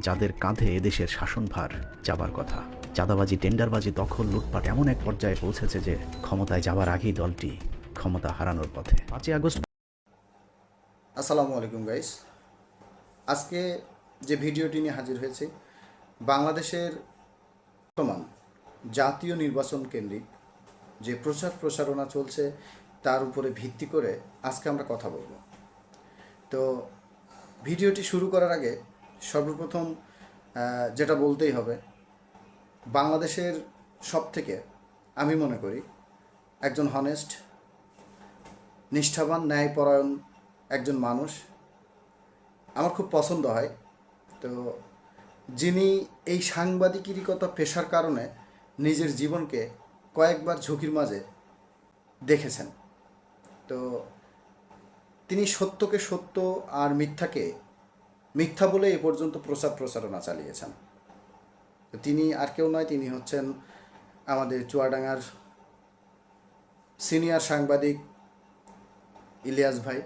যাদের কাঁধে এদেশের শাসনভার যাবার কথা। চাঁদাবাজি, টেন্ডারবাজি, দখল, লুটপাট এমন এক পর্যায়ে পৌঁছেছে যে ক্ষমতায় যাবার আগেই দলটি ক্ষমতা হারানোর পথে। 5ই আগস্ট। আসসালামু আলাইকুম গাইস, আজকে যে ভিডিওটি নিয়ে হাজির হয়েছি বাংলাদেশের বর্তমান জাতীয় নির্বাচন কেন্দ্রিক যে প্রচার প্রসারণা চলছে তার উপরে ভিত্তি করে আজকে আমরা কথা বলবো। তো ভিডিওটি শুরু করার আগে সর্বপ্রথম যেটা বলতেই হবে, বাংলাদেশের সবথেকে আমি মনে করি একজন হনেস্ট, নিষ্ঠাবান, ন্যায়পরায়ণ একজন মানুষ আমার খুব পছন্দ হয়। তো যিনি এই সাংবাদিকতা পেশার কারণে নিজের জীবনকে কয়েকবার ঝুঁকির মাঝে দেখেছেন। তো তিনি সত্যকে সত্য আর মিথ্যাকে মিথ্যা বলে এ পর্যন্ত প্রচার প্রচারণা চালিয়েছেন। তো তিনি আর কেউ নয়, তিনি হচ্ছেন আমাদের চুয়াডাঙ্গার সিনিয়র সাংবাদিক ইলিয়াস ভাই।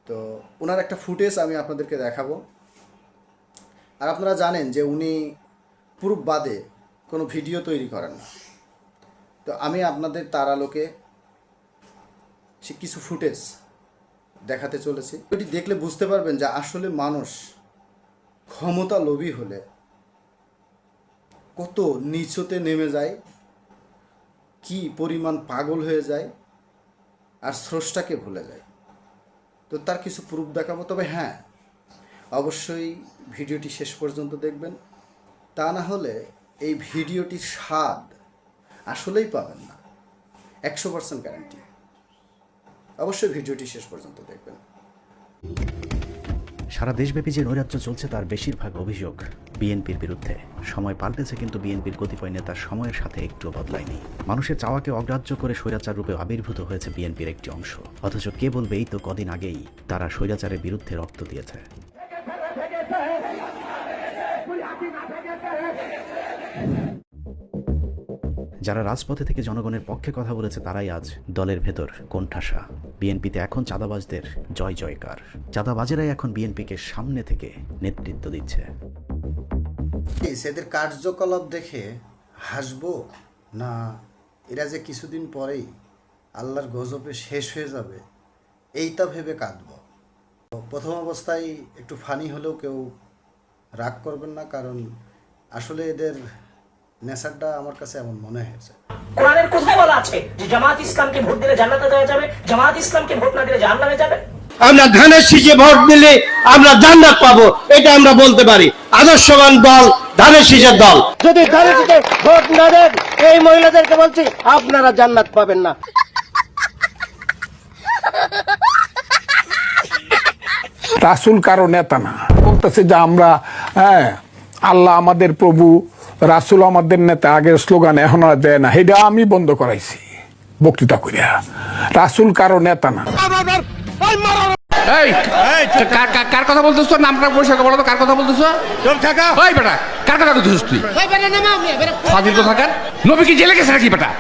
তো ওনার একটা ফুটেজ আমি আপনাদেরকে দেখাবো। আর আপনারা জানেন যে উনি প্রুফ বাদে কোনো ভিডিও তৈরি করেন না। তো আমি আপনাদের তার আলোকে সে কিছু ফুটেজ দেখাতে চলেছি। এটি দেখলে বুঝতে পারবেন যে আসলে মানুষ ক্ষমতা লোভী হলে কত নিচতে নেমে যায়, কি পরিমাণ পাগল হয়ে যায় আর স্রষ্টাকে ভুলে যায়। তো তার কিছু প্রুফ দেখাবো। তবে হ্যাঁ, অবশ্যই ভিডিওটি শেষ পর্যন্ত দেখবেন, তা না হলে এই ভিডিওটির স্বাদ আসলেই পাবেন না, 100% গ্যারান্টি। অবশ্যই ভিডিওটি শেষ পর্যন্ত দেখবেন। সারা দেশব্যাপী যে নৈরাজ্য চলছে তার বেশিরভাগ অভিযোগ বিএনপির বিরুদ্ধে। সময় পাল্টেছে, কিন্তু বিএনপির কতিপয় নেতার সময়ের সাথে একটু বদলায়নি। মানুষের চাওয়াকে অগ্রাহ্য করে স্বৈরাচার রূপে আবির্ভূত হয়েছে বিএনপির একটি অংশ। অথচ কে বলবে এই তো কদিন আগেই তারা স্বৈরাচারের বিরুদ্ধে রক্ত দিয়েছে। যারা রাজপথে থেকে জনগণের পক্ষে কথা বলেছে তারাই আজ দলের ভেতর কোণঠাসা। বিএনপিতে এখন চাঁদাবাজদের জয় জয়কার। চাঁদাবাজেরাই এখন বিএনপিকে সামনে থেকে নেতৃত্ব দিচ্ছে। এদের কার্যকলাপ দেখে হাসবো না এরা যে কিছুদিন পরেই আল্লাহর গজবে শেষ হয়ে যাবে এইটা ভেবে কাঁদব। প্রথম অবস্থায় একটু ফানি হলেও কেউ রাগ করবেন না, কারণ আসলে এদের নেশাটা আমার কাছে এমন মনে হয়েছে। কোরআনের কোথায় বলা আছে যে জামাত ইসলামকে ভোট দিলে জান্নাতে যাওয়া যাবে, জামাত ইসলামকে ভোট না দিলে জাহান্নামে যাবে? আমরা ধানের শীষে ভোট দিলে আমরা জান্নাত পাবো, এটা আমরা বলতে পারি। আদর্শবান দল ধানের শীষের দল। যদি ধানের শীষে ভোট না দেন, এই মহিলাদেরকে বলছি আপনারা জান্নাত পাবেন না। রাসূল কারো নেতা না, বলতেছে যে আমরা আল্লাহ আমাদের প্রভু, রাসূল আমাদের নেতা। আগের স্লোগান এখন আর দেয় না, এটা আমি বন্ধ করাইছি বক্তৃতা করিয়া। রাসূল কারো নেতা না। কার কথা বলতেছ? নামটা পরিষ্কার বলো তো, কার কথা বলতেছ? ওই বেটা, কার কথা বলতেছিস তুই? ফাজিল কোথাকার। নবী কি জেলে গেছে নাকি বেটা?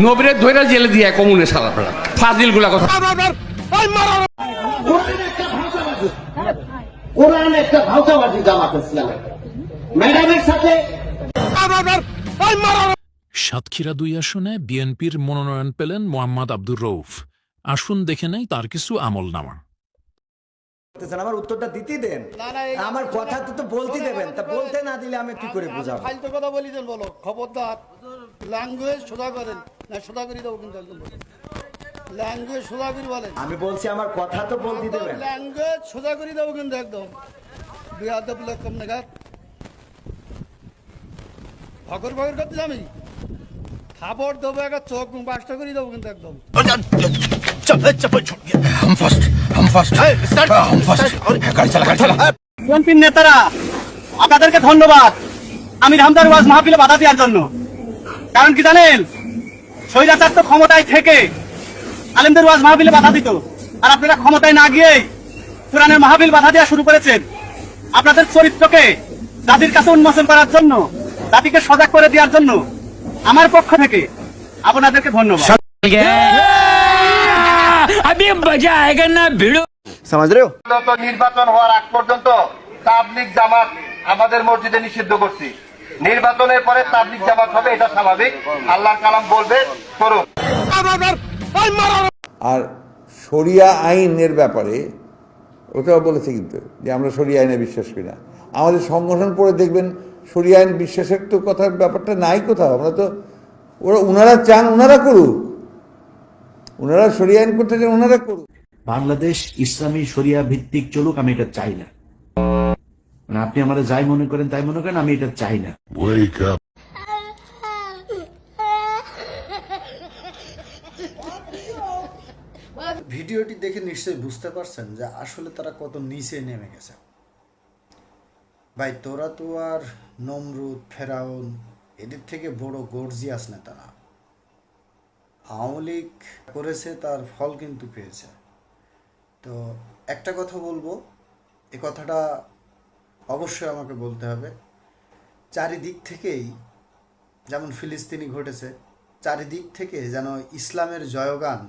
নবীরে ধইরা জেলে দিয়ে কমুনে সারা বেটা ফাজিল গুলা কথা। কোরআন একটা ভাওতাবাজি জামাত ইসলামের ম্যাডামের সাথে। সাতক্ষীরা 2 আসনে বিএনপির মনোনয়ন পেলেন মোহাম্মদ আব্দুর রউফ। আসুন দেখে নেই তার কিছু আমলনামা। আমার উত্তরটা দিতে দেন, আমার কথা তো বলতে দেবেন, তা বলতে না দিলে আমি কি করে বুঝাবো? ফালতু কথা বলি দেন, বলো খবরদার। ল্যাঙ্গুয়েজ সোজা করেন না, সোজা করে দেবো কিন্তু একদম। ল্যাঙ্গুয়েজ সোজা করে বলেন। আমি বলছি আমার কথা তো বলতে দেবেন। ল্যাঙ্গুয়েজ সোজা করে দেবো কিন্তু একদম। বিয়াদব লোক কম নাগাদ ভগর ভগর করতে আমি খাবার দেবো, একটা চোখ বাসটা করে দেবো কিন্তু একদম। বিএনপির নেতারা আপনাদেরকে ধন্যবাদ আমির হামদার ওয়াজ মাহফিলে বাধা দেওয়ার জন্য। কারণ কি জানেন, স্বৈরাচার তো ক্ষমতায় থেকে আলেমদের ওয়াজ মাহফিলে বাধা দিত, আর আপনারা ক্ষমতায় না গিয়েই কোরআনের মাহফিল বাধা দেওয়া শুরু করেছেন। আপনাদের চরিত্রকে জাতির কাছে উন্মোচন করার জন্য, জাতিকে সজাগ করে দেওয়ার জন্য আমার পক্ষ থেকে আপনাদেরকে ধন্যবাদ। সমাজ রে নির্বাচন হওয়ার আগ পর্যন্ত তাবলীগ জামাত আমাদের মসজিদে নিষিদ্ধ করছি। নির্বাচনের পরে তাবলীগ জামাত হবে, এটা স্বাভাবিক। আল্লাহর কালাম বলবে করুন। আর শরিয়া আইনের ব্যাপারে ওটাও বলেছে কিন্তু যে আমরা শরিয়া আইনে বিশ্বাস করি না। আমাদের সংগঠন পড়ে দেখবেন শরিয়া আইন বিশ্বাসের তো কথার ব্যাপারটা নাই কোথাও। আমরা তো ওনারা চান ওনারা করুক, ওনারা শরিয়া আইন করতে চান ওনারা করুক। বাংলাদেশ ইসলামী শরিয়া ভিত্তিক চলুক, আমি এটা চাই না। মানে আপনি আমাদের যাই মনে করেন তাই মনে করেন, আমি এটা চাই না। ভিডিওটি দেখে নিশ্চয়ই বুঝতে পারছেন যে আসলে তারা কত নিচে নেমে গেছে। ভাই, তোরা তো আর নমরুদ, ফেরাউন এদের থেকে বড় গর্জিয়াস নেতা না। আওয়ামী লীগ করেছে, তার ফল কিন্তু পেয়েছে। তো একটা কথা বলবো, এ কথাটা অবশ্যই আমাকে বলতে হবে। চারিদিক থেকেই যেমন ফিলিস্তিনি ঘটেছে, চারিদিক থেকে যেন ইসলামের জয়গান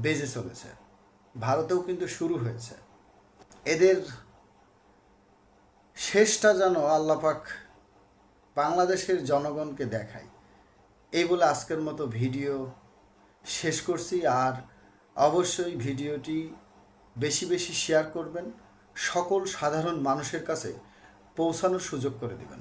বেজে চলেছে। ভারতেও কিন্তু শুরু হয়েছে। এদের শেষটা যেন আল্লাহ পাক বাংলাদেশের জনগণকে দেখায়, এই বলে আজকের মতো ভিডিও শেষ করছি। আর অবশ্যই ভিডিওটি বেশি বেশি শেয়ার করবেন, সকল সাধারণ মানুষের কাছে পৌঁছানোর সুযোগ করে দেবেন।